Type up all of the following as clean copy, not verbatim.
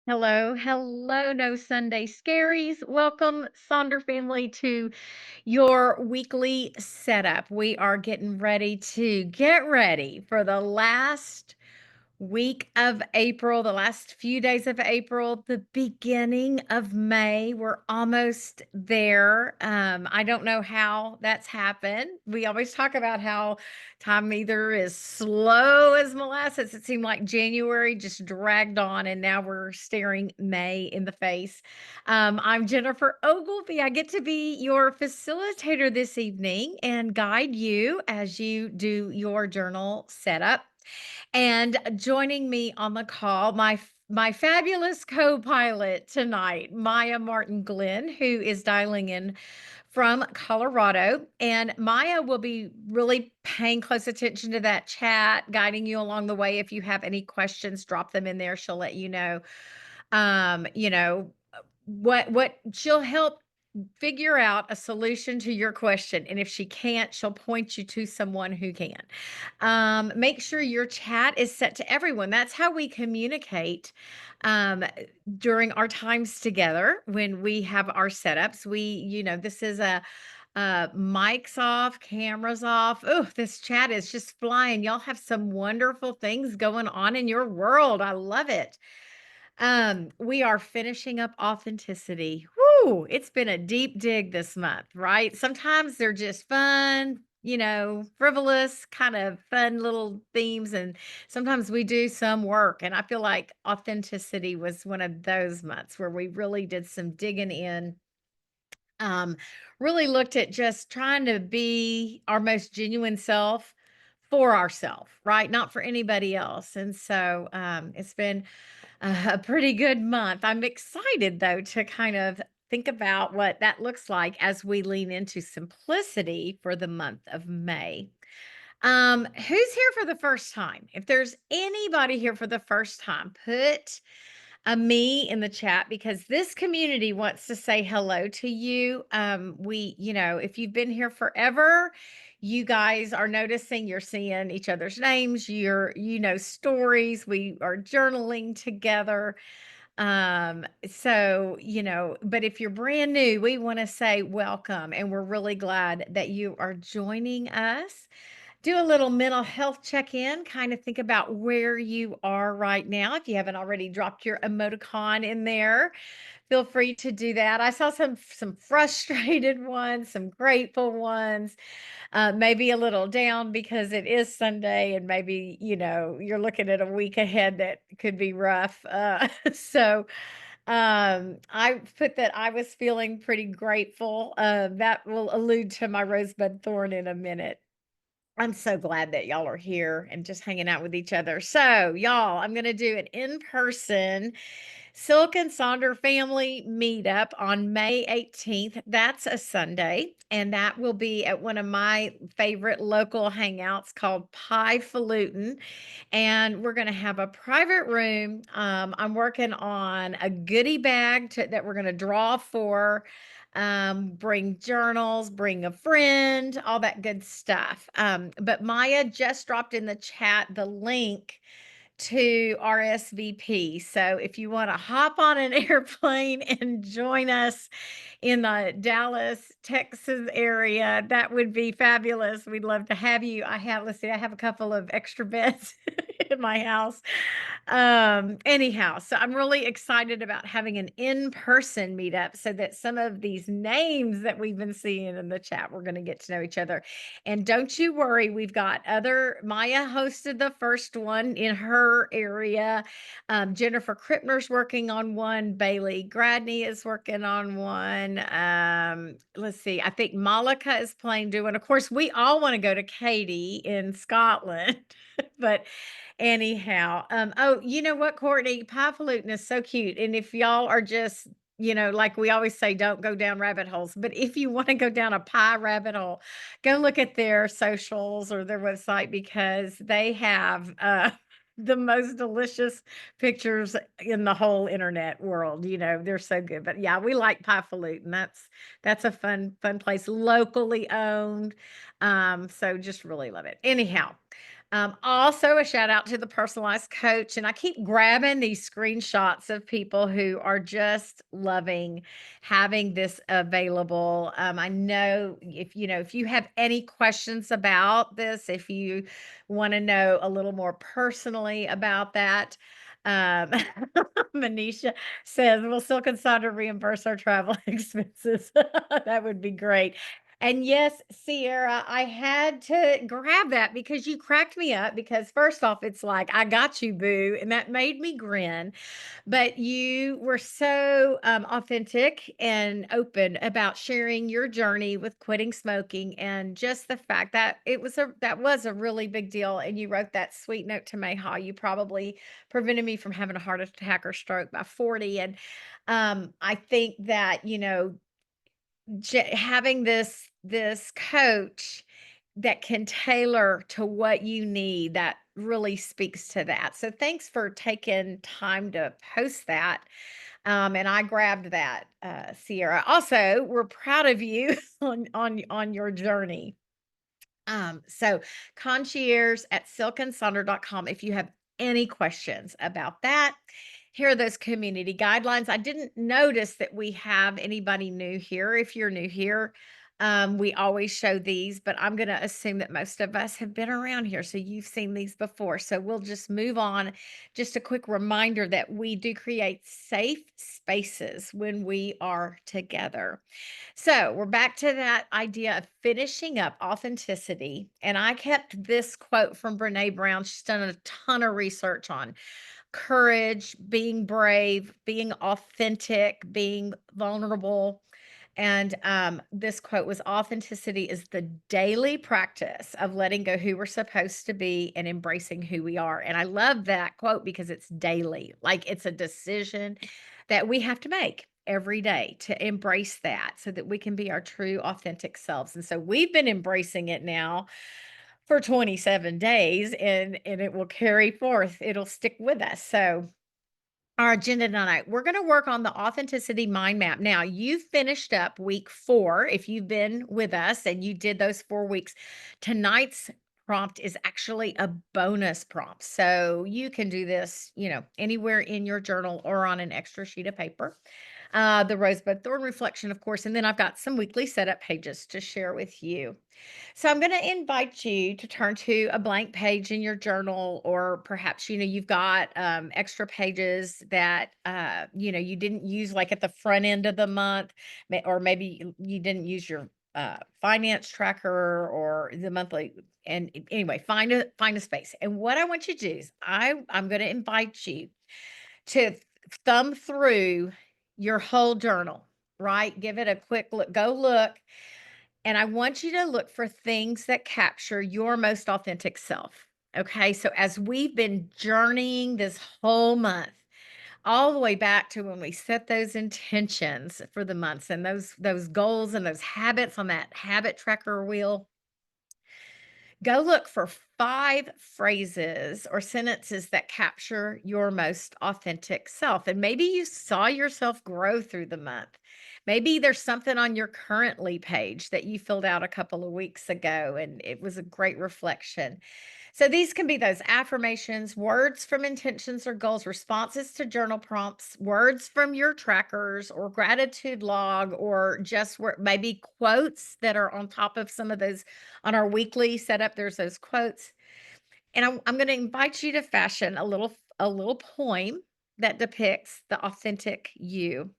Hello, hello, no Sunday scaries. Welcome, Sonder family, to your weekly setup. We are getting ready to get ready for the last week of April, the last few days of April, the beginning of May. We're almost there. I don't know how that's happened. We always talk about how time either is slow as molasses. It seemed like January just dragged on, and now we're staring May in the face. I'm Jennifer Ogilvy. I get to be your facilitator this evening and guide you as you do your journal setup. And joining me on the call, my fabulous co-pilot tonight, Maya Martin Glenn, who is dialing in from Colorado. And Maya will be really paying close attention to that chat, guiding you along the way. If you have any questions, drop them in there. She'll let you know. What she'll help figure out a solution to your question. And if she can't, she'll point you to someone who can. Make sure your chat is set to everyone. That's how we communicate um, during our times together when we have our setups. This is a mics off, cameras off. Oh, this chat is just flying. Y'all have some wonderful things going on in your world. I love it. We are finishing up authenticity. Whoo, it's been a deep dig this month, right? Sometimes they're just fun, frivolous, kind of fun little themes. And sometimes we do some work. And I feel like authenticity was one of those months where we really did some digging in. Um, really looked at just trying to be our most genuine self for ourselves, right? Not for anybody else. And so it's been a pretty good month. I'm excited though to kind of think about what that looks like as we lean into simplicity for the month of May. Who's here for the first time? If there's anybody here for the first time, put a me in the chat because this community wants to say hello to you. If you've been here forever, you guys are noticing you're seeing each other's names, stories. We are journaling together. But if you're brand new, we want to say welcome and we're really glad that you are joining us. Do a little mental health check-in, kind of think about where you are right now. If you haven't already dropped your emoticon in there, feel free to do that. I saw some frustrated ones, some grateful ones, maybe a little down because it is Sunday and maybe, you're looking at a week ahead that could be rough. I put that I was feeling pretty grateful. That will allude to my rosebud thorn in a minute. I'm so glad that y'all are here and just hanging out with each other. So, y'all, I'm going to do an in-person Silk and Sonder family meetup on May 18th. That's a Sunday, and that will be at one of my favorite local hangouts called Pie Falutin. And we're going to have a private room. I'm working on a goodie bag that we're going to draw for. Bring journals, bring a friend, all that good stuff. But Maya just dropped in the chat the link to RSVP. So if you want to hop on an airplane and join us in the Dallas, Texas area, that would be fabulous. We'd love to have you. Let's see, I have a couple of extra beds in my house. Anyhow, so I'm really excited about having an in-person meetup so that some of these names that we've been seeing in the chat, we're going to get to know each other. And don't you worry, we've got Maya hosted the first one in her area. Jennifer Krippner's working on one. Bailey Gradney is working on one. Let's see, I think Malika is doing. Of course, we all want to go to Katie in Scotland, but anyhow, oh, you know what, Courtney? Pie Falutin is so cute. And if y'all are just, like we always say, don't go down rabbit holes. But if you want to go down a pie rabbit hole, go look at their socials or their website because they have the most delicious pictures in the whole internet world. They're so good. But yeah, we like Pie Falutin. That's a fun place, locally owned. So just really love it. Anyhow. Also, a shout out to the personalized coach. And I keep grabbing these screenshots of people who are just loving having this available. I know if you have any questions about this, if you want to know a little more personally about that, um, Manisha says, "Will Silk and Sonder reimburse our travel expenses?" That would be great. And yes, Sierra, I had to grab that because you cracked me up because first off, it's like, I got you, boo. And that made me grin. But you were so authentic and open about sharing your journey with quitting smoking and just the fact that that was a really big deal. And you wrote that sweet note to me how you probably prevented me from having a heart attack or stroke by 40. And I think that, having this coach that can tailor to what you need, that really speaks to that. So thanks for taking time to post that. And I grabbed that, Sierra. Also, we're proud of you on your journey. So concierge at silkandsonder.com if you have any questions about that. Here are those community guidelines. I didn't notice that we have anybody new here. If you're new here, we always show these, but I'm going to assume that most of us have been around here. So you've seen these before. So we'll just move on. Just a quick reminder that we do create safe spaces when we are together. So we're back to that idea of finishing up authenticity. And I kept this quote from Brene Brown. She's done a ton of research on courage, being brave, being authentic, being vulnerable. And this quote was authenticity is the daily practice of letting go who we're supposed to be and embracing who we are. And I love that quote because it's daily, like it's a decision that we have to make every day to embrace that so that we can be our true authentic selves. And so we've been embracing it now for 27 days and it will carry forth. It'll stick with us. So our agenda tonight, we're going to work on the authenticity mind map. Now, you finished up week 4. If you've been with us and you did those 4 weeks, tonight's prompt is actually a bonus prompt. So you can do this, anywhere in your journal or on an extra sheet of paper. The Rosebud Thorn reflection, of course, and then I've got some weekly setup pages to share with you. So I'm going to invite you to turn to a blank page in your journal, or perhaps, you've got extra pages that, you didn't use like at the front end of the month, or maybe you didn't use your finance tracker or the monthly. And anyway, find a space. And what I want you to do is I'm going to invite you to thumb through your whole journal, right? Give it a quick look, go look. And I want you to look for things that capture your most authentic self. Okay. So as we've been journeying this whole month, all the way back to when we set those intentions for the months and those goals and those habits on that habit tracker wheel, go look for 5 phrases or sentences that capture your most authentic self. And maybe you saw yourself grow through the month. Maybe there's something on your currently page that you filled out a couple of weeks ago and it was a great reflection. So these can be those affirmations, words from intentions or goals, responses to journal prompts, words from your trackers or gratitude log, or just maybe quotes that are on top of some of those on our weekly setup. There's those quotes. And I'm going to invite you to fashion a little poem that depicts the authentic you.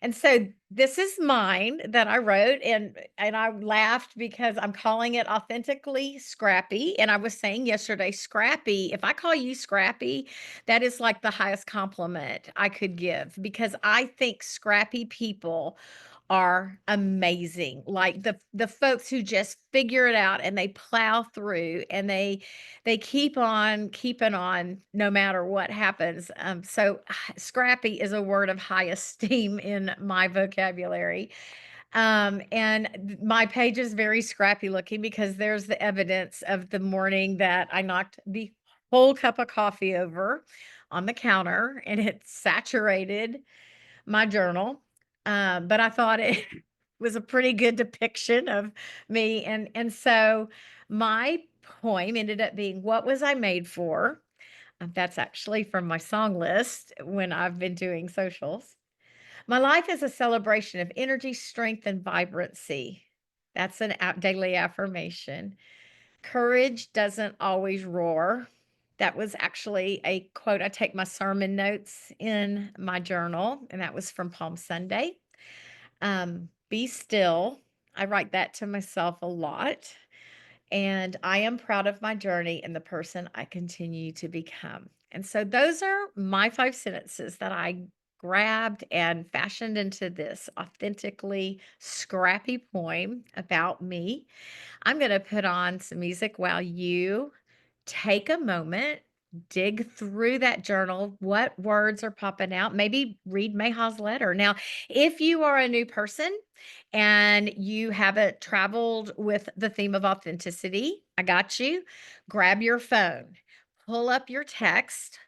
And so this is mine that I wrote, and I laughed because I'm calling it authentically scrappy. And I was saying yesterday, scrappy, if I call you scrappy, that is like the highest compliment I could give because I think scrappy people are amazing. Like the folks who just figure it out and they plow through and they keep on keeping on no matter what happens. So scrappy is a word of high esteem in my vocabulary. And my page is very scrappy looking because there's the evidence of the morning that I knocked the whole cup of coffee over on the counter and it saturated my journal. But I thought it was a pretty good depiction of me. And so my poem ended up being What Was I Made For? That's actually from my song list when I've been doing socials. My life is a celebration of energy, strength, and vibrancy. That's an daily affirmation. Courage doesn't always roar. That was actually a quote. I take my sermon notes in my journal, and that was from Palm Sunday. Be still. I write that to myself a lot. And I am proud of my journey and the person I continue to become. And so those are my 5 sentences that I grabbed and fashioned into this authentically scrappy poem about me. I'm going to put on some music while you take a moment, dig through that journal. What words are popping out? Maybe read Mayha's letter. Now, if you are a new person and you haven't traveled with the theme of authenticity, I got you. Grab your phone, pull up your text,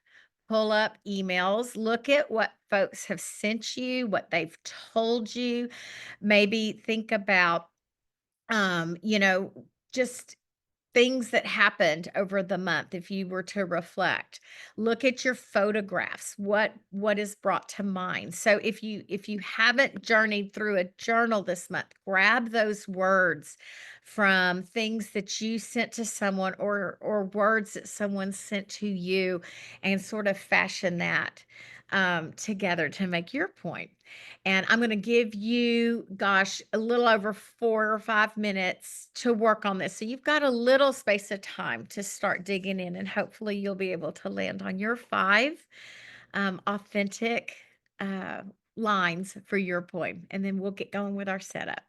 pull up emails, look at what folks have sent you, what they've told you. Maybe think about you know, just things that happened over the month if you were to reflect. Look at your photographs. What is brought to mind? So if you haven't journeyed through a journal this month, grab those words from things that you sent to someone or words that someone sent to you and sort of fashion that together to make your point. And I'm going to give you, gosh, a little over 4 or 5 minutes to work on this. So you've got a little space of time to start digging in, and hopefully you'll be able to land on your 5 authentic uh, lines for your poem. And then we'll get going with our setup.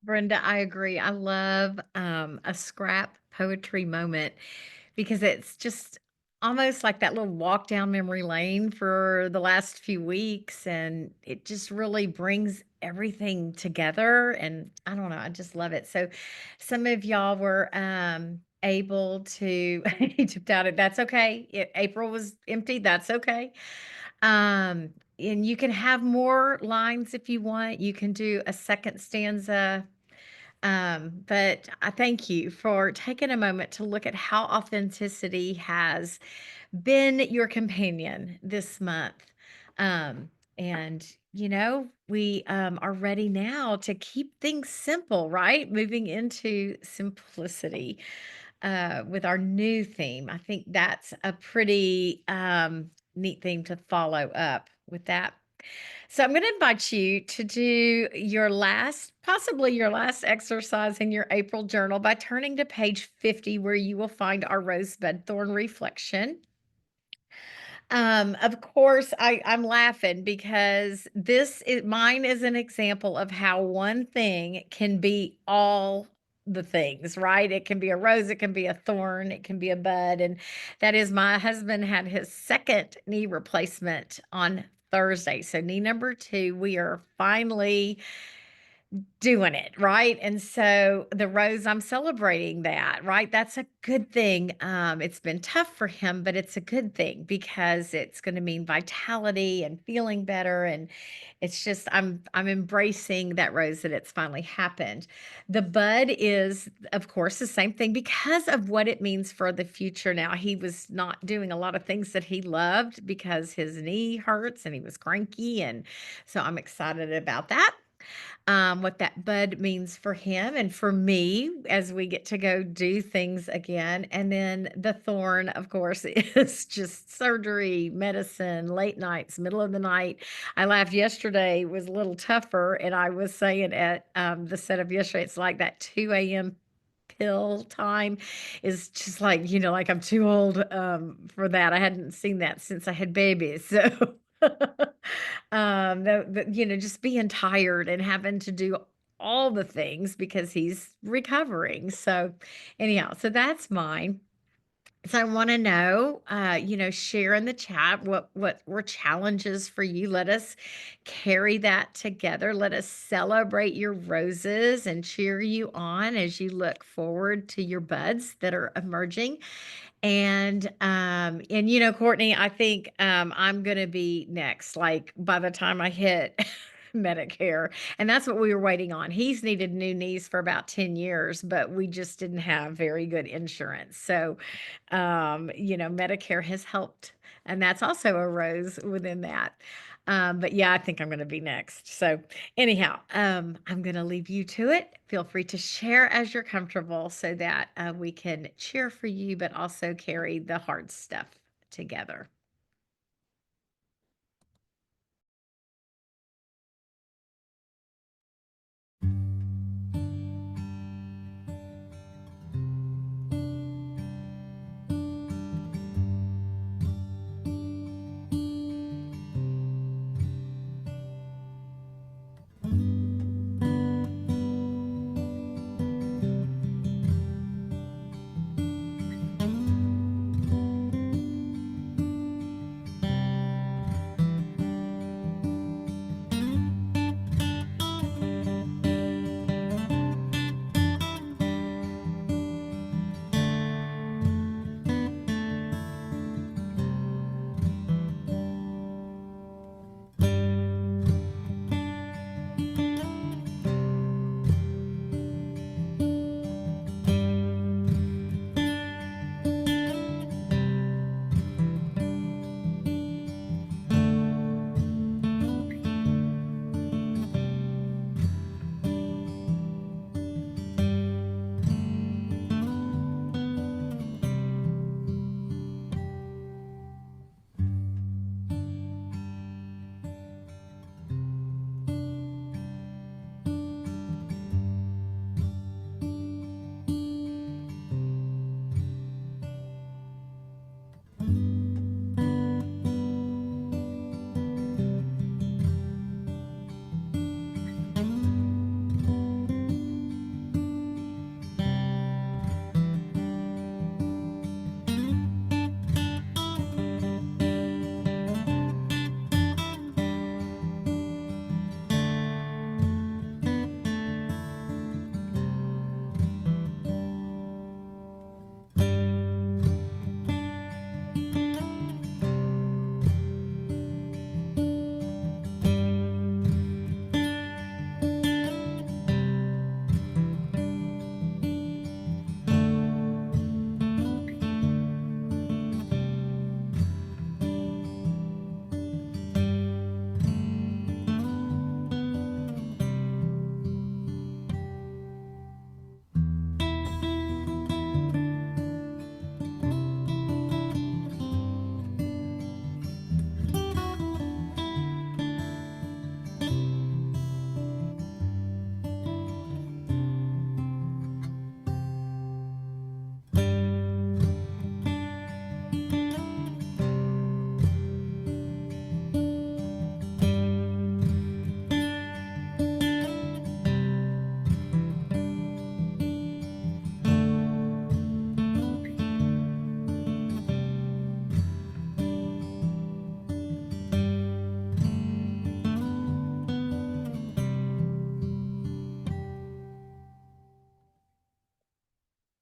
Brenda, I agree. I love a scrap poetry moment because it's just almost like that little walk down memory lane for the last few weeks. And it just really brings everything together. And I don't know, I just love it. So, some of y'all were able to, he tipped out it. That's okay. April was empty. That's okay. And you can have more lines if you want. You can do a second stanza, but I thank you for taking a moment to look at how authenticity has been your companion this month. And, we are ready now to keep things simple, right? Moving into simplicity with our new theme. I think that's a pretty neat theme to follow up with that. So I'm going to invite you to do your last, possibly your last exercise in your April journal by turning to page 50, where you will find our rosebud thorn reflection. Of course, I'm laughing because mine is an example of how one thing can be all the things, right? It can be a rose, it can be a thorn, it can be a bud. And that is, my husband had his second knee replacement on Thursday. So knee number two, we are finally doing it, right? And so the rose, I'm celebrating that, right? That's a good thing. It's been tough for him, but it's a good thing because it's going to mean vitality and feeling better. And it's just, I'm embracing that rose that it's finally happened. The bud is, of course, the same thing because of what it means for the future. Now, he was not doing a lot of things that he loved because his knee hurts and he was cranky. And so I'm excited about that, what that bud means for him and for me as we get to go do things again. And then the thorn, of course, is just surgery, medicine, late nights, middle of the night. I laughed yesterday was a little tougher, and I was saying at the setup yesterday, it's like that 2 a.m. pill time is just like, like I'm too old for that. I hadn't seen that since I had babies. So just being tired and having to do all the things because he's recovering. So, anyhow, so that's mine. So I want to know, share in the chat what were challenges for you. Let us carry that together. Let us celebrate your roses and cheer you on as you look forward to your buds that are emerging. And Courtney, I think I'm gonna be next, like by the time I hit Medicare. And that's what we were waiting on. He's needed new knees for about 10 years, but we just didn't have very good insurance. So Medicare has helped. And that's also a rose within that. But yeah, I think I'm going to be next. So, anyhow, I'm going to leave you to it. Feel free to share as you're comfortable so that we can cheer for you, but also carry the hard stuff together.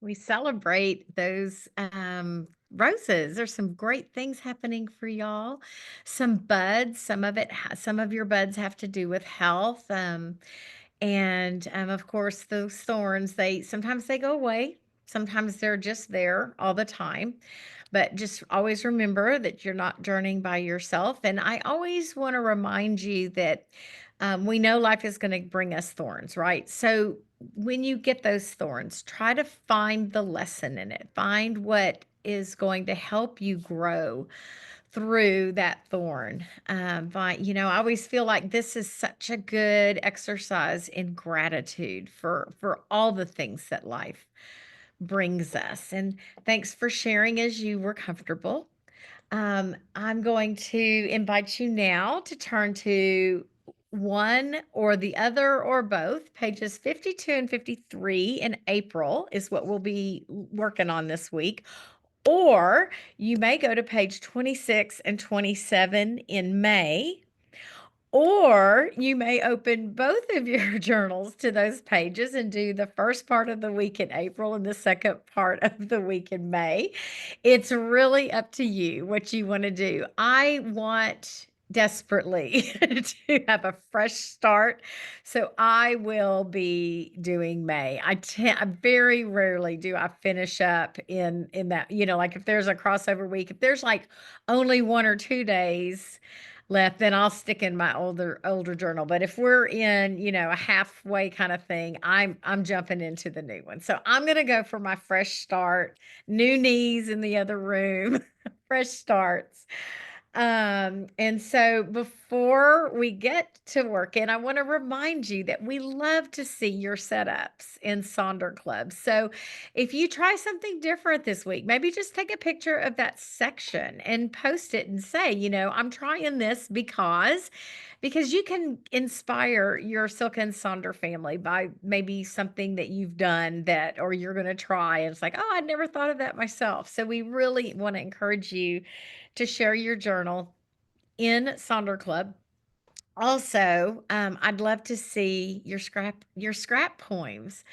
We celebrate those roses. There's some great things happening for y'all. Some buds, some of your buds have to do with health. And of course, those thorns, they sometimes they go away. Sometimes they're just there all the time. But just always remember that you're not journeying by yourself. And I always want to remind you that we know life is going to bring us thorns, right? So when you get those thorns, try to find the lesson in it. Find what is going to help you grow through that thorn. I always feel like this is such a good exercise in gratitude for all the things that life brings us. And thanks for sharing as you were comfortable. I'm going to invite you now to turn to one or the other or both. Pages 52 and 53 in April is what we'll be working on this week. Or you may go to page 26 and 27 in May. Or you may open both of your journals to those pages and do the first part of the week in April and the second part of the week in May. It's really up to you what you want to do. I want desperately to have a fresh start. So I will be doing May. I very rarely do I finish up in that, like if there's a crossover week, if there's like only 1 or 2 days left, then I'll stick in my older journal. But if we're in, a halfway kind of thing, I'm jumping into the new one. So I'm gonna go for my fresh start, new knees in the other room, fresh starts. And so before we get to working, I want to remind you that we love to see your setups in Sonder Club. So if you try something different this week, maybe just take a picture of that section and post it and say, I'm trying this because you can inspire your Silk and Sonder family by maybe something that you've done that or you're going to try and it's like, oh, I never thought of that myself. So we really want to encourage you to share your journal in Sonder Club. Also, I'd love to see your scrap poems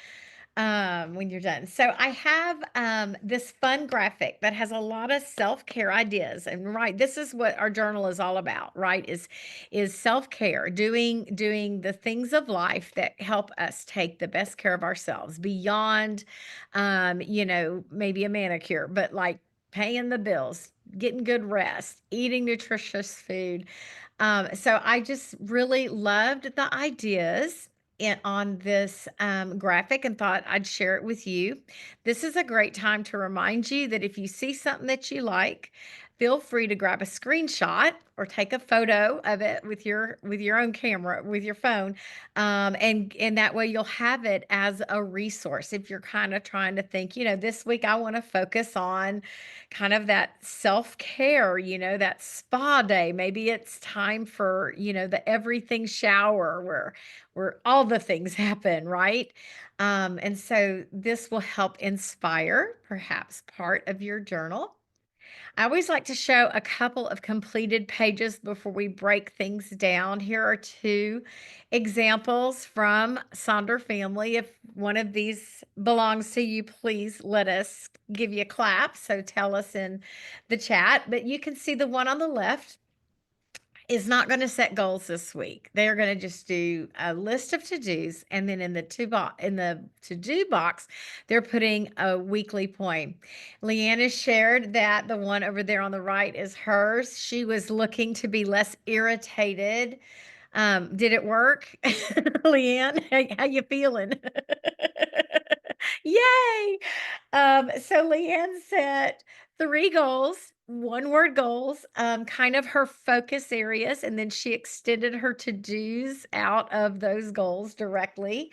when you're done. So I have this fun graphic that has a lot of self-care ideas. And right, this is what our journal is all about, right? Is self-care, doing the things of life that help us take the best care of ourselves beyond maybe a manicure, but like paying the bills, getting good rest, eating nutritious food. So I just really loved the ideas on this graphic and thought I'd share it with you. This is a great time to remind you that if you see something that you like, feel free to grab a screenshot or take a photo of it with your own camera, with your phone, and that way you'll have it as a resource if you're kind of trying to think, this week I want to focus on kind of that self-care, that spa day. Maybe it's time for, the everything shower where all the things happen, right? And so this will help inspire perhaps part of your journal. I always like to show a couple of completed pages before we break things down. Here are two examples from Sonder family. If one of these belongs to you, please let us give you a clap. So tell us in the chat. But you can see the one on the left is not going to set goals this week. They are going to just do a list of to-dos, and then in the to-do box, they're putting a weekly poem. Leanne has shared that the one over there on the right is hers. She was looking to be less irritated. Did it work? Leanne, how you feeling? Yay! So Leanne set 3 goals, one-word goals, kind of her focus areas, and then she extended her to-dos out of those goals directly.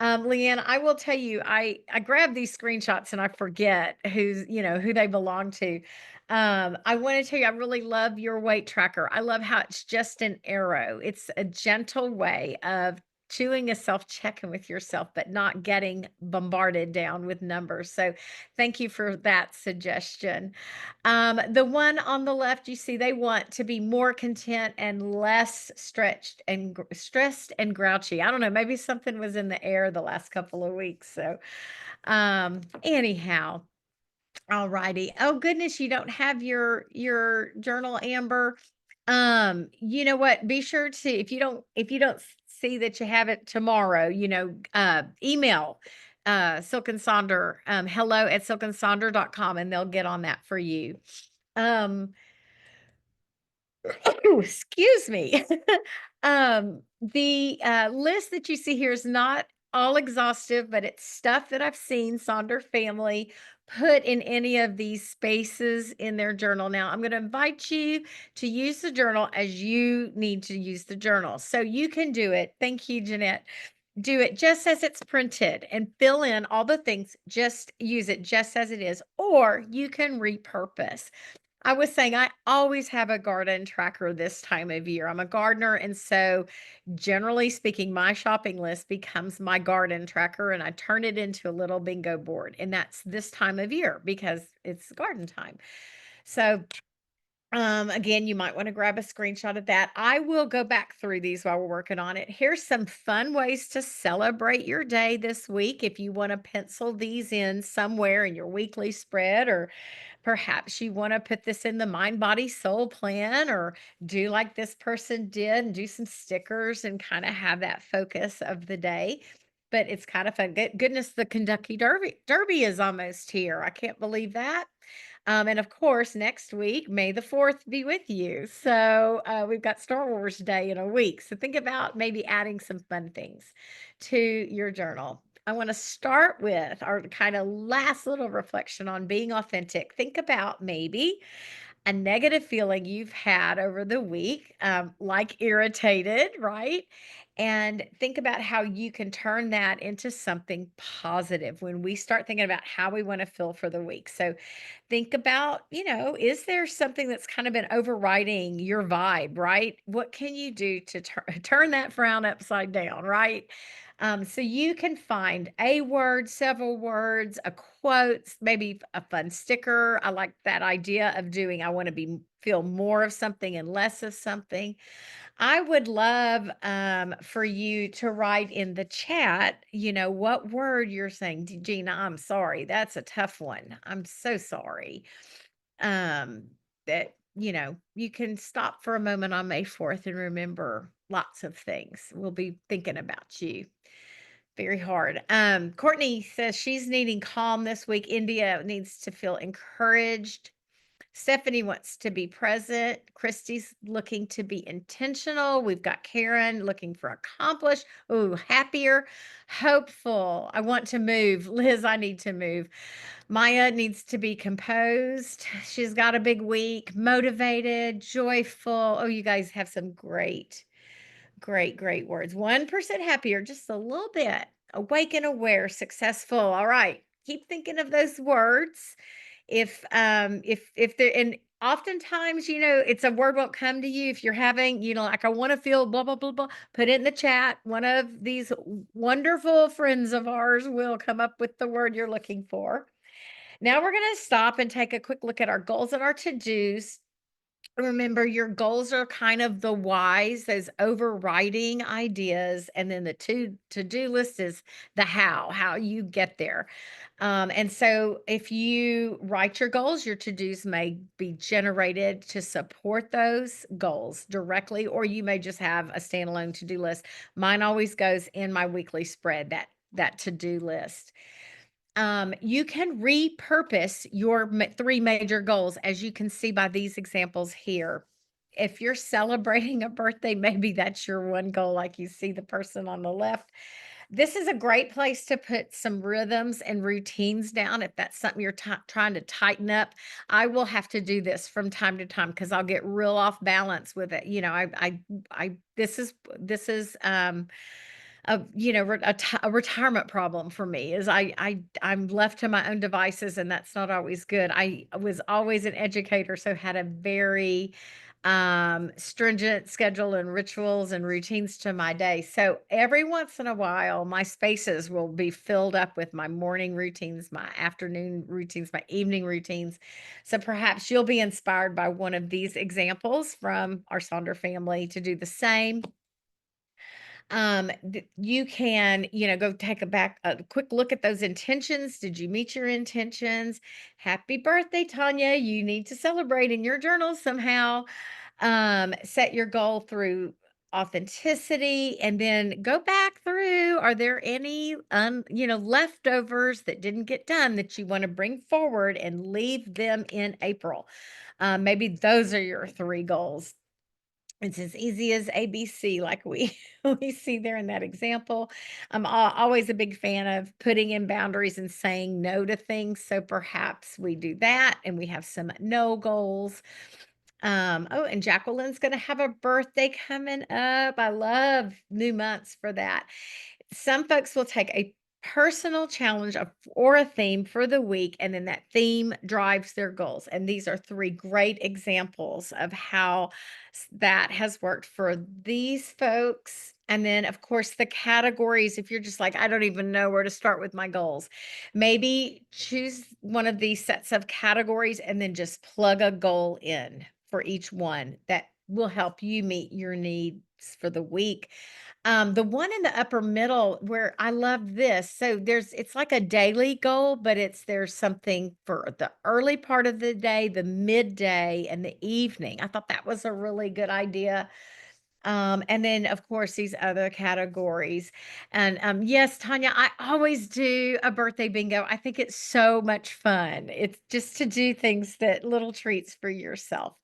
Leanne, I will tell you, I grab these screenshots and I forget who they belong to. I want to tell you, I really love your weight tracker. I love how it's just an arrow. It's a gentle way of doing a self check-in with yourself, but not getting bombarded down with numbers. So thank you for that suggestion. The one on the left, you see, they want to be more content and less stressed and grouchy. I don't know, maybe something was in the air the last couple of weeks. So anyhow. All righty. Oh goodness, you don't have your journal, Amber. You know what? Be sure to if you don't see that you have it tomorrow, email Silk and Sonder, hello@silkandsonder.com, and they'll get on that for you. Um Ooh, excuse me. The list that you see here is not all exhaustive, but it's stuff that I've seen Sonder family put in any of these spaces in their journal. Now, I'm going to invite you to use the journal as you need to use the journal. So you can do it. Thank you, Jeanette. Do it just as it's printed and fill in all the things. Just use it just as it is, or you can repurpose. I was saying I always have a garden tracker this time of year. I'm a gardener, and so generally speaking, my shopping list becomes my garden tracker, and I turn it into a little bingo board. And that's this time of year because it's garden time. So again, you might want to grab a screenshot of that. I will go back through these while we're working on it. Here's some fun ways to celebrate your day this week. If you want to pencil these in somewhere in your weekly spread, or perhaps you want to put this in the mind, body, soul plan, or do like this person did and do some stickers and kind of have that focus of the day. But it's kind of fun. Goodness, the Kentucky Derby is almost here. I can't believe that. And of course, next week, May the 4th be with you. So we've got Star Wars Day in a week. So think about maybe adding some fun things to your journal. I want to start with our kind of last little reflection on being authentic. Think about maybe a negative feeling you've had over the week, like irritated, right? And think about how you can turn that into something positive when we start thinking about how we want to feel for the week. So think about, is there something that's kind of been overriding your vibe, right? What can you do to turn that frown upside down, right? So you can find a word, several words, a quote, maybe a fun sticker. I like that idea of doing, I want to feel more of something and less of something. I would love for you to write in the chat, what word you're saying. Gina, I'm sorry. That's a tough one. I'm so sorry. Um, that, you can stop for a moment on May 4th and remember lots of things. We'll be thinking about you. Very hard. Courtney says she's needing calm this week. India needs to feel encouraged. Stephanie wants to be present. Christy's looking to be intentional. We've got Karen looking for accomplished. Ooh, happier, hopeful. I want to move. Liz, I need to move. Maya needs to be composed. She's got a big week. Motivated, joyful. Oh, you guys have some great words. 1% happier, just a little bit. Awake and aware, successful. All right. Keep thinking of those words. If they're, and oftentimes, it's a word won't come to you if you're having, like, I want to feel blah blah blah blah. Put it in the chat. One of these wonderful friends of ours will come up with the word you're looking for. Now we're going to stop and take a quick look at our goals and our to-dos. Remember, your goals are kind of the whys, those overriding ideas, and then the to-do list is the how you get there. And so if you write your goals, your to-dos may be generated to support those goals directly, or you may just have a standalone to-do list. Mine always goes in my weekly spread, that to-do list. You can repurpose your three major goals, as you can see by these examples here. If you're celebrating a birthday, maybe that's your one goal, like you see the person on the left. This is a great place to put some rhythms and routines down if that's something you're trying to tighten up. I will have to do this from time to time because I'll get real off balance with it. This is a retirement problem for me is I'm left to my own devices, and that's not always good. I was always an educator, so had a very stringent schedule and rituals and routines to my day. So every once in a while, my spaces will be filled up with my morning routines, my afternoon routines, my evening routines. So perhaps you'll be inspired by one of these examples from our Sonder family to do the same. You can, go take a quick look at those intentions. Did you meet your intentions? Happy birthday, Tanya. You need to celebrate in your journal somehow. Set your goal through authenticity, and then go back through. Are there any leftovers that didn't get done that you want to bring forward and leave them in April? Maybe those are your three goals. It's as easy as ABC, like we we see there in that example. I'm always a big fan of putting in boundaries and saying no to things. So perhaps we do that, and we have some no goals. Oh, and Jacqueline's going to have a birthday coming up. I love new months for that. Some folks will take a personal challenge or a theme for the week, and then that theme drives their goals. And these are three great examples of how that has worked for these folks. And then, of course, the categories. If you're just like, I don't even know where to start with my goals, maybe choose one of these sets of categories and then just plug a goal in for each one that will help you meet your needs for the week. The one in the upper middle where I love this. So it's like a daily goal, but there's something for the early part of the day, the midday, and the evening. I thought that was a really good idea. And then of course these other categories. And yes, Tanya, I always do a birthday bingo. I think it's so much fun. It's just to do things that little treats for yourself.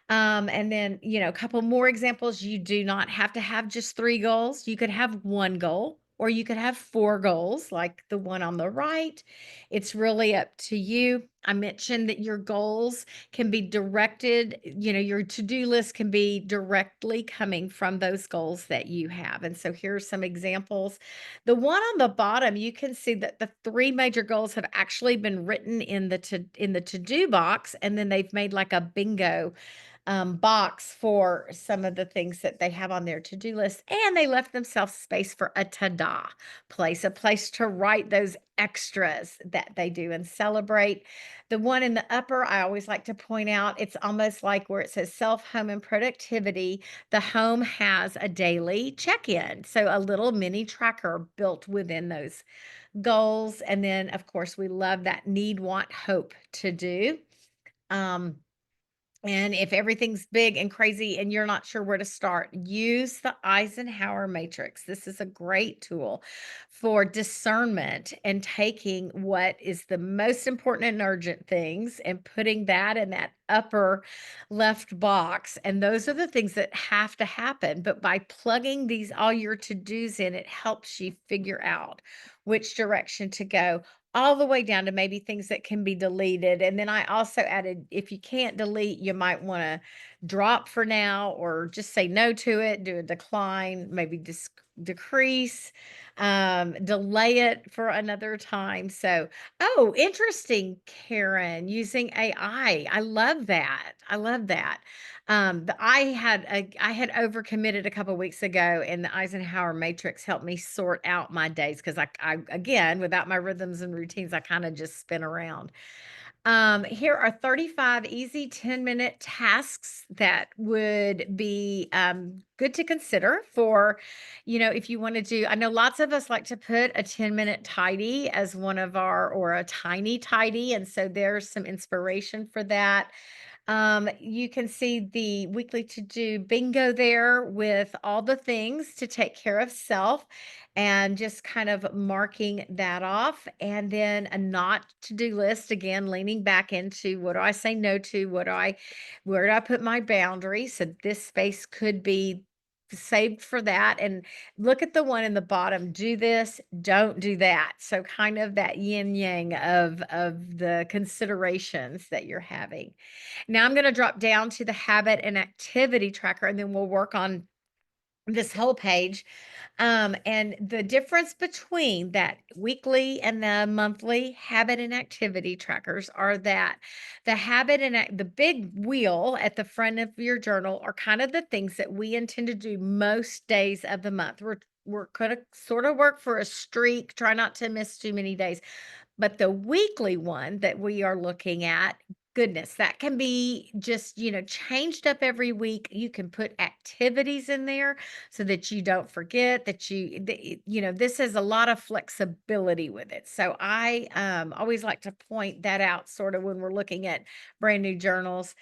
And then, a couple more examples. You do not have to have just three goals. You could have one goal, or you could have four goals, like the one on the right. It's really up to you. I mentioned that your goals can be directed, your to do list can be directly coming from those goals that you have. And so here are some examples. The one on the bottom, you can see that the three major goals have actually been written in the to do box, and then they've made like a bingo box for some of the things that they have on their to-do list, and they left themselves space for a ta-da place, a place to write those extras that they do and celebrate. The one in the upper, I always like to point out, it's almost like where it says self, home, and productivity. The home has a daily check-in, so a little mini tracker built within those goals. And then, of course, we love that need, want, hope to do. Um, and if everything's big and crazy and you're not sure where to start, use the Eisenhower matrix. This is a great tool for discernment and taking what is the most important and urgent things and putting that in that upper left box. And those are the things that have to happen. But by plugging all your to dos in, it helps you figure out which direction to go, all the way down to maybe things that can be deleted. And then I also added, if you can't delete, you might want to drop for now or just say no to it, do a decline, maybe decrease, delay it for another time. So, oh, interesting, Karen, using AI. I love that. I love that. I had overcommitted a couple weeks ago, and the Eisenhower matrix helped me sort out my days because I again, without my rhythms and routines, I kind of just spin around. Here are 35 easy 10-minute tasks that would be good to consider for, if you want to do. I know lots of us like to put a 10-minute tidy as one of or a tiny tidy. And so there's some inspiration for that. You can see the weekly to do bingo there with all the things to take care of self and just kind of marking that off. And then a not to do list, again, leaning back into what do I say no to? Where do I put my boundaries? So this space could be saved for that. And look at the one in the bottom, do this, don't do that. So kind of that yin yang of the considerations that you're having. Now I'm going to drop down to the habit and activity tracker, and then we'll work on this whole page. And the difference between that weekly and the monthly habit and activity trackers are that the the big wheel at the front of your journal are kind of the things that we intend to do most days of the month. We're going to sort of work for a streak, try not to miss too many days. But the weekly one that we are looking at, goodness, that can be just, changed up every week. You can put activities in there so that you don't forget this has a lot of flexibility with it. So I always like to point that out sort of when we're looking at brand new journals.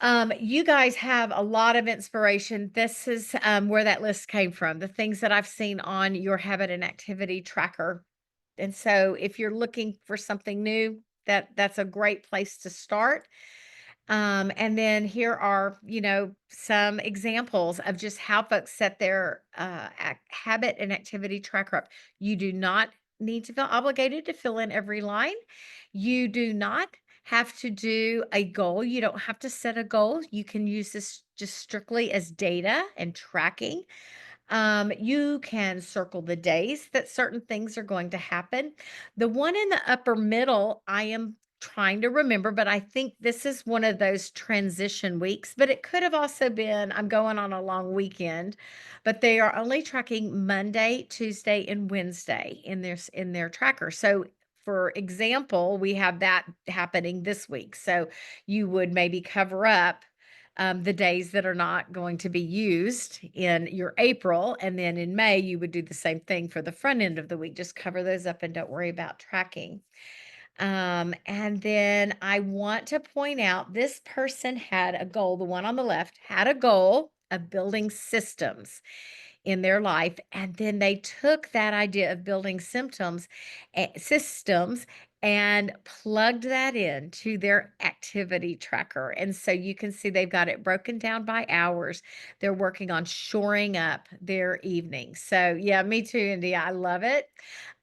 You guys have a lot of inspiration. This is where that list came from, the things that I've seen on your habit and activity tracker. And so if you're looking for something new, that's a great place to start. And then here are, some examples of just how folks set their habit and activity tracker up. You do not need to feel obligated to fill in every line. You do not have to do a goal. You don't have to set a goal. You can use this just strictly as data and tracking. You can circle the days that certain things are going to happen. The one in the upper middle, I am trying to remember, but I think this is one of those transition weeks, but it could have also been I'm going on a long weekend, but they are only tracking Monday, Tuesday, and Wednesday in their tracker. So for example, we have that happening this week. So you would maybe cover up the days that are not going to be used in your April. And then in May, you would do the same thing for the front end of the week. Just cover those up and don't worry about tracking. And then I want to point out this person had a goal, the one on the left had a goal of building systems in their life, and then they took that idea of building systems and plugged that into their activity tracker. And so you can see they've got it broken down by hours. They're working on shoring up their evening. So yeah, me too, India. I love it.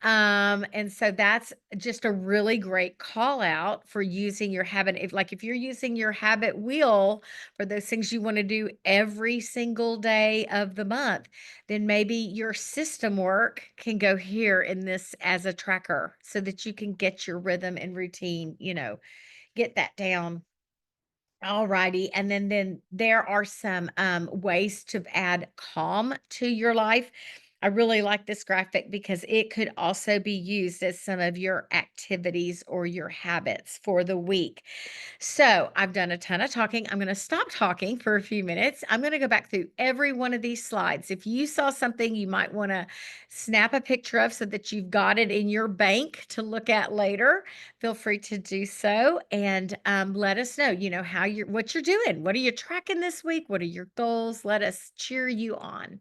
And so that's just a really great call out for using your habit. If you're using your habit wheel for those things you want to do every single day of the month, then maybe your system work can go here in this as a tracker so that you can get your rhythm and routine, get that down. All righty. And then there are some ways to add calm to your life. I really like this graphic because it could also be used as some of your activities or your habits for the week. So I've done a ton of talking. I'm going to stop talking for a few minutes. I'm going to go back through every one of these slides. If you saw something you might want to snap a picture of so that you've got it in your bank to look at later, feel free to do so and let us know, what you're doing. What are you tracking this week? What are your goals? Let us cheer you on.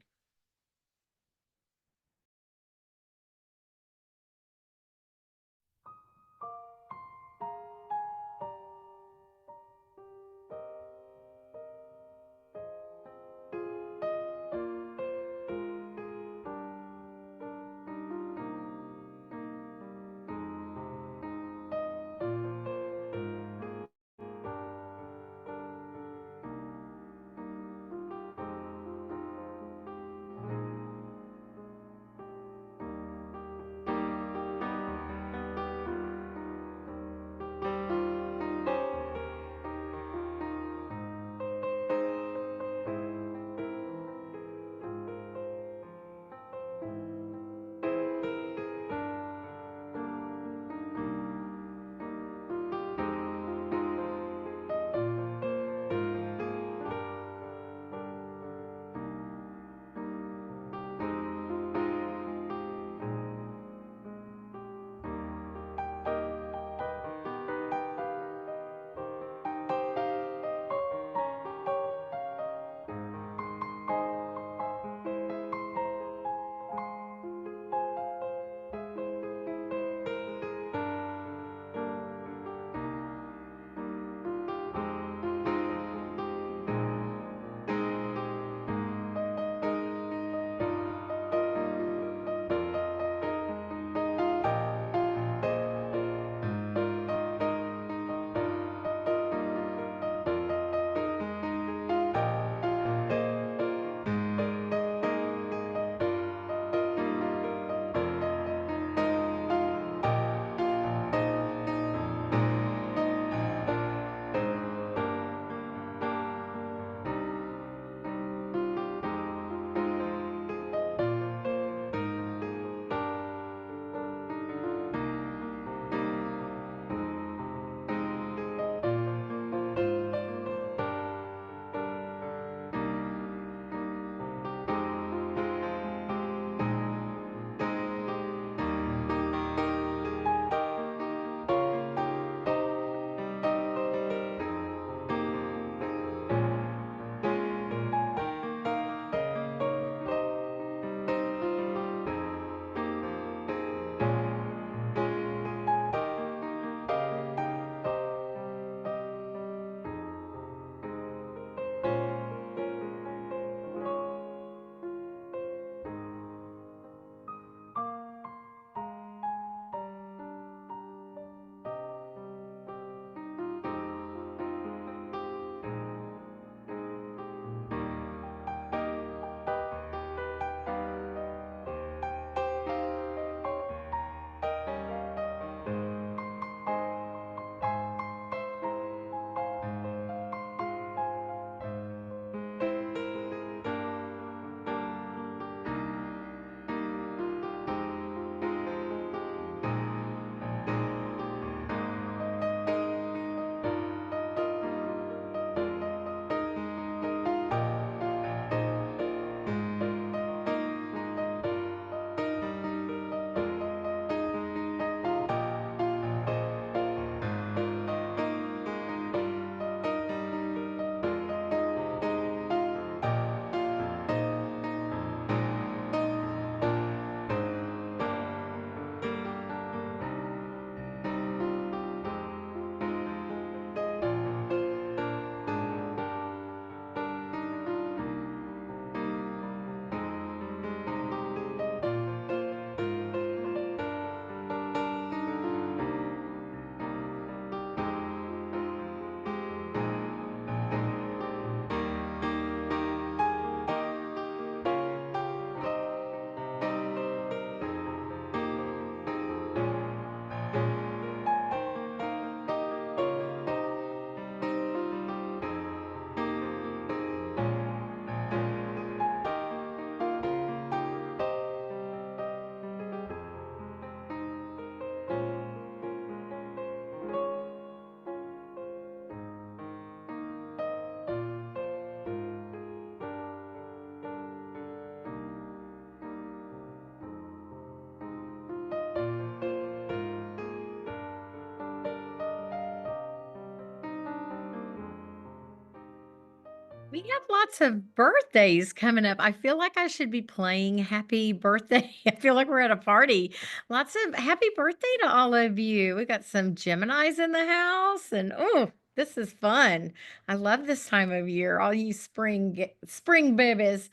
have lots of birthdays coming up. I feel like I should be playing happy birthday. I feel like we're at a party. Lots of happy birthday to all of you. We got some Geminis in the house, and oh, this is fun. I love this time of year. All you spring babies.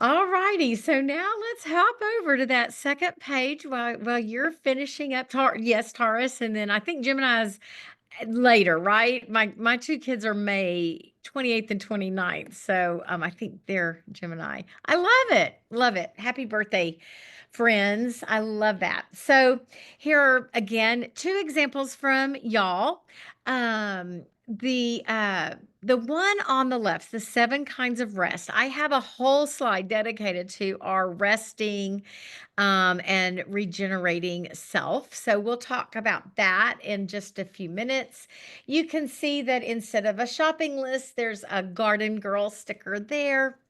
All righty. So now let's hop over to that second page while you're finishing up. Yes, Taurus, and then I think Gemini's later, right? My 2 kids are May 28th and 29th, so, I think they're Gemini. I love it, love it. Happy birthday, friends. I love that. So, here are, again, 2 examples from y'all. The one on the left, the 7 kinds of rest, I have a whole slide dedicated to our resting and regenerating self. So we'll talk about that in just a few minutes. You can see that instead of a shopping list, there's a garden girl sticker there.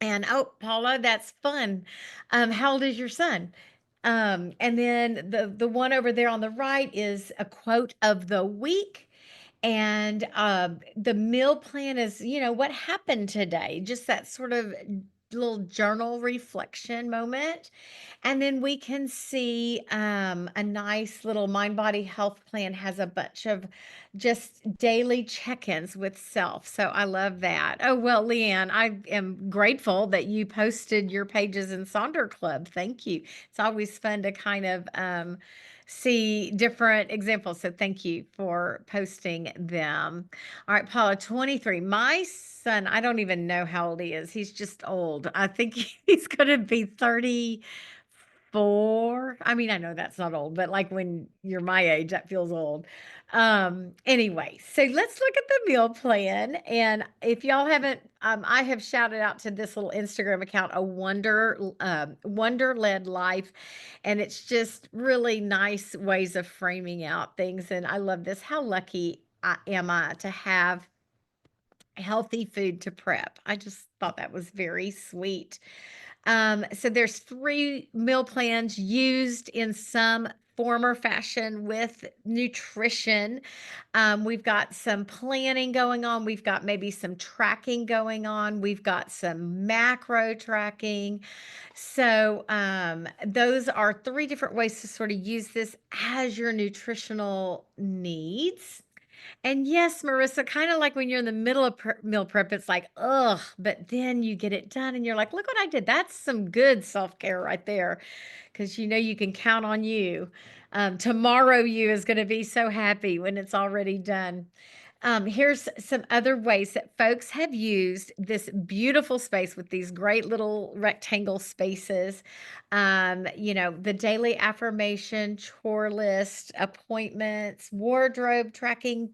And oh, Paula, that's fun. How old is your son? And then the one over there on the right is a quote of the week. And the meal plan is, what happened today? Just that sort of little journal reflection moment. And then we can see a nice little mind body health plan has a bunch of just daily check ins with self. So I love that. Oh, well, Leanne, I am grateful that you posted your pages in Sonder Club. Thank you. It's always fun to kind of see different examples. So thank you for posting them. All right, Paula, 23. My son, I don't even know how old he is. He's just old. I think he's going to be 34. I mean, I know that's not old, but like when you're my age, that feels old. Anyway, so let's look at the meal plan. And if y'all haven't, I have shouted out to this little Instagram account, a wonder led life. And it's just really nice ways of framing out things. And I love this. How lucky am I to have healthy food to prep? I just thought that was very sweet. So there's 3 meal plans used in some form or fashion with nutrition. We've got some planning going on. We've got maybe some tracking going on. We've got some macro tracking. So those are 3 different ways to sort of use this as your nutritional needs. And yes, Marissa, kind of like when you're in the middle of meal prep, it's like, ugh, but then you get it done and you're like, look what I did. That's some good self-care right there. Because you can count on you. Tomorrow you is going to be so happy when it's already done. Here's some other ways that folks have used this beautiful space with these great little rectangle spaces. The daily affirmation, chore list, appointments, wardrobe tracking,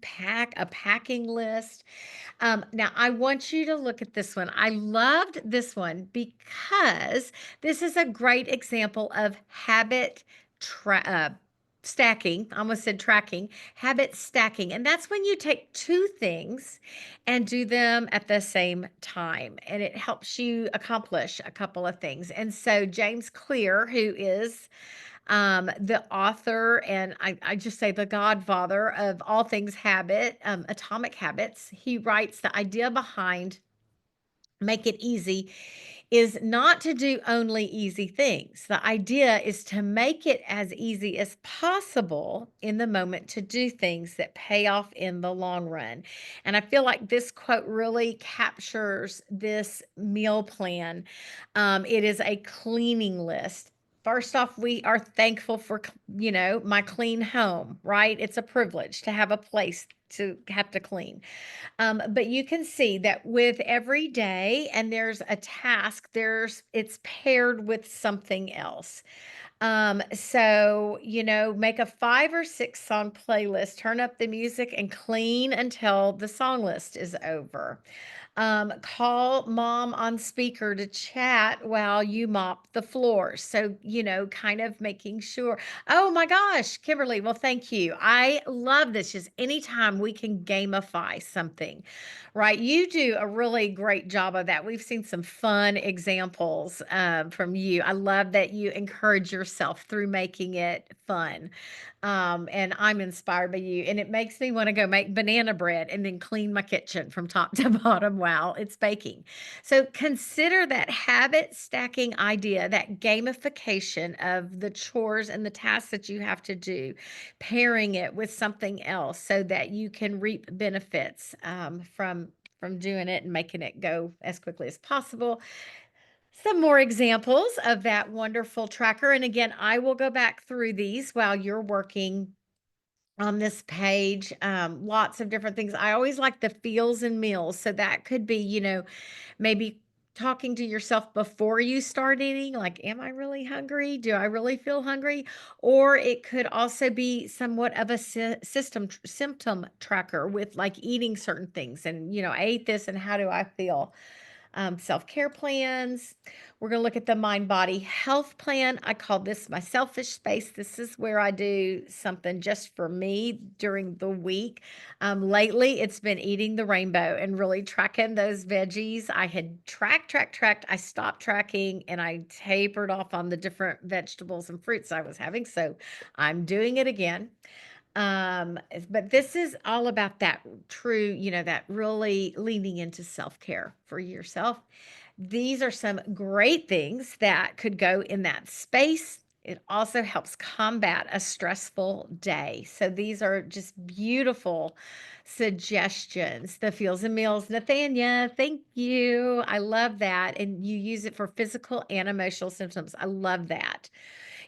a packing list. Now, I want you to look at this one. I loved this one because this is a great example of habit stacking. I almost said tracking, habit stacking. And that's when you take 2 things and do them at the same time. And it helps you accomplish a couple of things. And so, James Clear, who is the author, and I just say the godfather of all things habit, Atomic Habits, he writes the idea behind Make It Easy is not to do only easy things. The idea is to make it as easy as possible in the moment to do things that pay off in the long run. And I feel like this quote really captures this meal plan. It is a cleaning list. First off, we are thankful for, my clean home, right? It's a privilege to have a place to have to clean. But you can see that with every day, and there's a task, it's paired with something else. So, make a 5 or 6 song playlist, turn up the music and clean until the song list is over. Call mom on speaker to chat while you mop the floor. So, kind of making sure. Oh my gosh, Kimberly. Well, thank you. I love this. Just anytime we can gamify something, right? You do a really great job of that. We've seen some fun examples from you. I love that you encourage yourself through making it fun. And I'm inspired by you. And it makes me want to go make banana bread and then clean my kitchen from top to bottom while it's baking. So consider that habit stacking idea, that gamification of the chores and the tasks that you have to do, pairing it with something else so that you can reap benefits from doing it and making it go as quickly as possible. Some more examples of that wonderful tracker. And again, I will go back through these while you're working on this page. Lots of different things. I always like the feels and meals. So that could be, maybe talking to yourself before you start eating, like, am I really hungry? Do I really feel hungry? Or it could also be somewhat of a symptom tracker with like eating certain things and, I ate this and how do I feel? Self-care plans. We're going to look at the mind body health plan. I call this my selfish space. This is where I do something just for me during the week. Lately, it's been eating the rainbow and really tracking those veggies. I had tracked. I stopped tracking and I tapered off on the different vegetables and fruits I was having. So I'm doing it again. But this is all about that true, that really leaning into self-care for yourself. These are some great things that could go in that space. It also helps combat a stressful day. So these are just beautiful suggestions. The Feels and Meals, Nathania, thank you. I love that. And you use it for physical and emotional symptoms. I love that.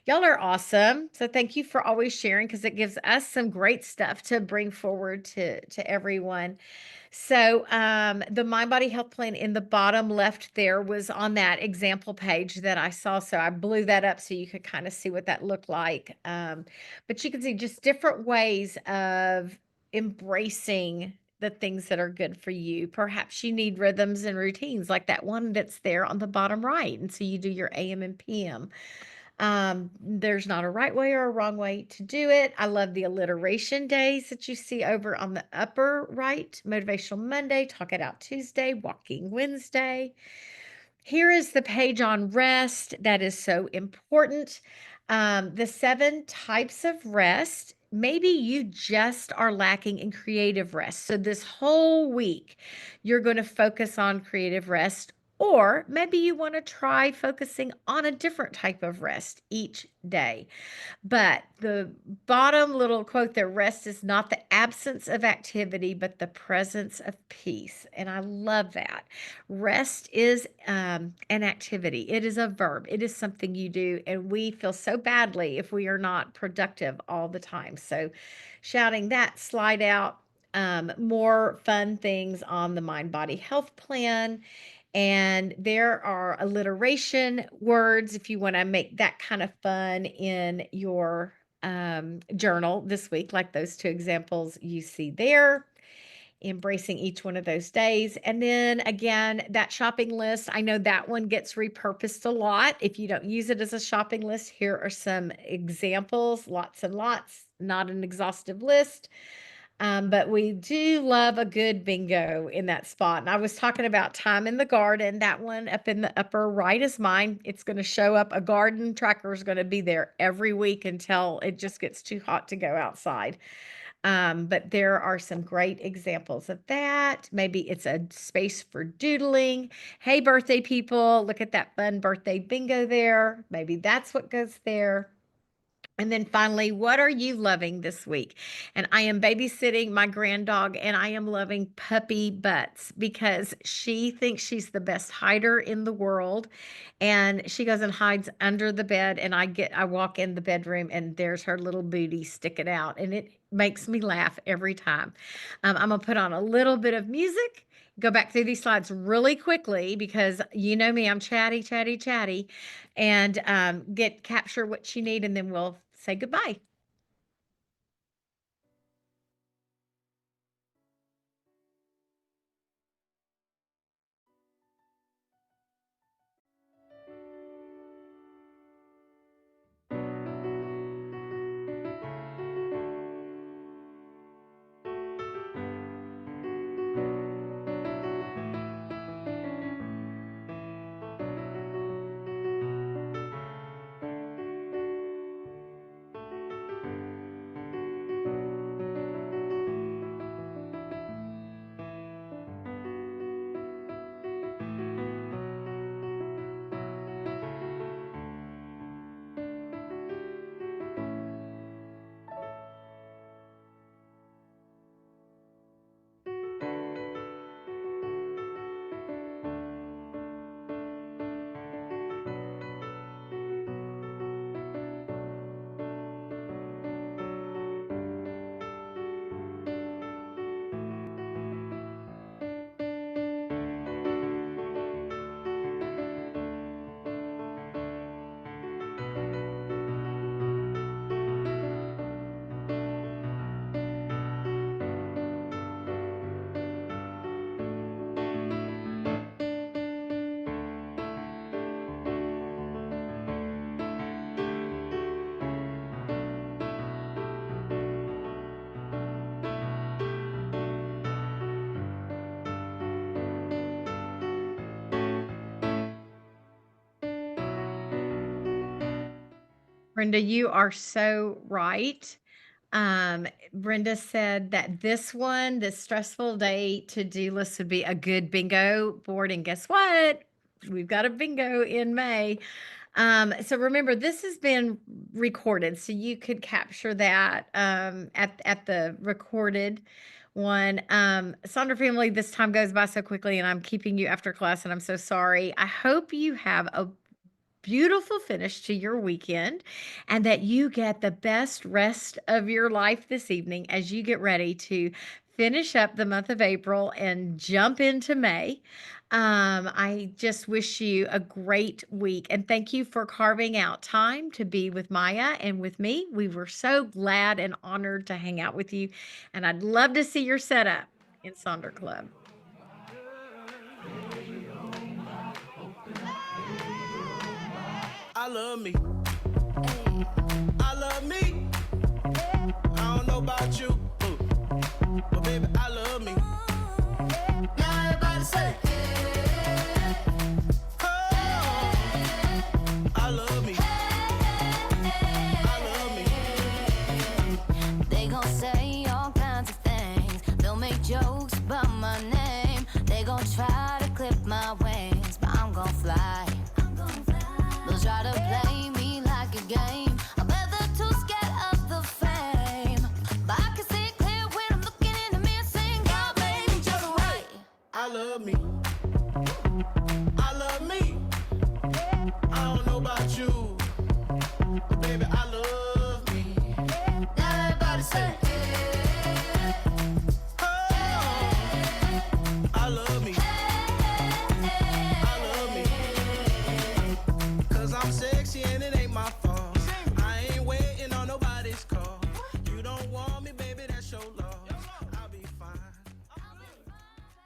Y'all are awesome. So thank you for always sharing because it gives us some great stuff to bring forward to everyone. So the Mind Body Health Plan in the bottom left there was on that example page that I saw. So I blew that up so you could kind of see what that looked like. But you can see just different ways of embracing the things that are good for you. Perhaps you need rhythms and routines like that one that's there on the bottom right. And so you do your AM and PM. There's not a right way or a wrong way to do it. I love the alliteration days that you see over on the upper right. Motivational Monday, Talk It Out Tuesday, Walking Wednesday. Here is the page on rest that is so important. The 7 types of rest. Maybe you just are lacking in creative rest. So this whole week, you're going to focus on creative rest, or maybe you want to try focusing on a different type of rest each day. But the bottom little quote there, rest is not the absence of activity, but the presence of peace. And I love that. Rest is an activity, it is a verb, it is something you do. And we feel so badly if we are not productive all the time. So, shouting that slide out. More fun things on the Mind Body Health Plan. And there are alliteration words if you want to make that kind of fun in your journal this week, like those 2 examples you see there. Embracing each one of those days. And then again, that shopping list, I know that one gets repurposed a lot. If you don't use it as a shopping list, here are some examples, lots and lots, not an exhaustive list. But we do love a good bingo in that spot. And I was talking about time in the garden. That one up in the upper right is mine. It's going to show up. A garden tracker is going to be there every week until it just gets too hot to go outside. But there are some great examples of that. Maybe it's a space for doodling. Hey, birthday people, look at that fun birthday bingo there. Maybe that's what goes there. And then finally, what are you loving this week? And I am babysitting my granddog and I am loving puppy butts because she thinks she's the best hider in the world. And she goes and hides under the bed and I walk in the bedroom and there's her little booty sticking out and it makes me laugh every time. I'm gonna put on a little bit of music, go back through these slides really quickly because you know me, I'm chatty, and get capture what you need, and then we'll say goodbye. Brenda, you are so right. Brenda said that this stressful day to-do list would be a good bingo board. And guess what? We've got a bingo in May. So remember, this has been recorded, so you could capture that at the recorded one. Sonder family, this time goes by so quickly, and I'm keeping you after class, and I'm so sorry. I hope you have a beautiful finish to your weekend and that you get the best rest of your life this evening as you get ready to finish up the month of April and jump into May. I just wish you a great week and thank you for carving out time to be with Maya and with me. We were so glad and honored to hang out with you, and I'd love to see your setup in Sonder Club. I love me. I love me. I don't know about you, but baby, I love me. Now everybody say, oh, I love me. I love me. They gon' say all kinds of things. They'll make jokes about my name. They gon' try to clip my wings, but I'm gon' fly. They'll try to play me like a game. I bet they're too scared of the fame, but I can see it clear when I'm looking in the mirror saying God made me just right. I love me. I love me. I don't know about you, but baby, I love me. Now everybody say, Oh, I love me. I love me. 'Cause I'm sexy and it ain't my fault. I ain't waiting on nobody's call.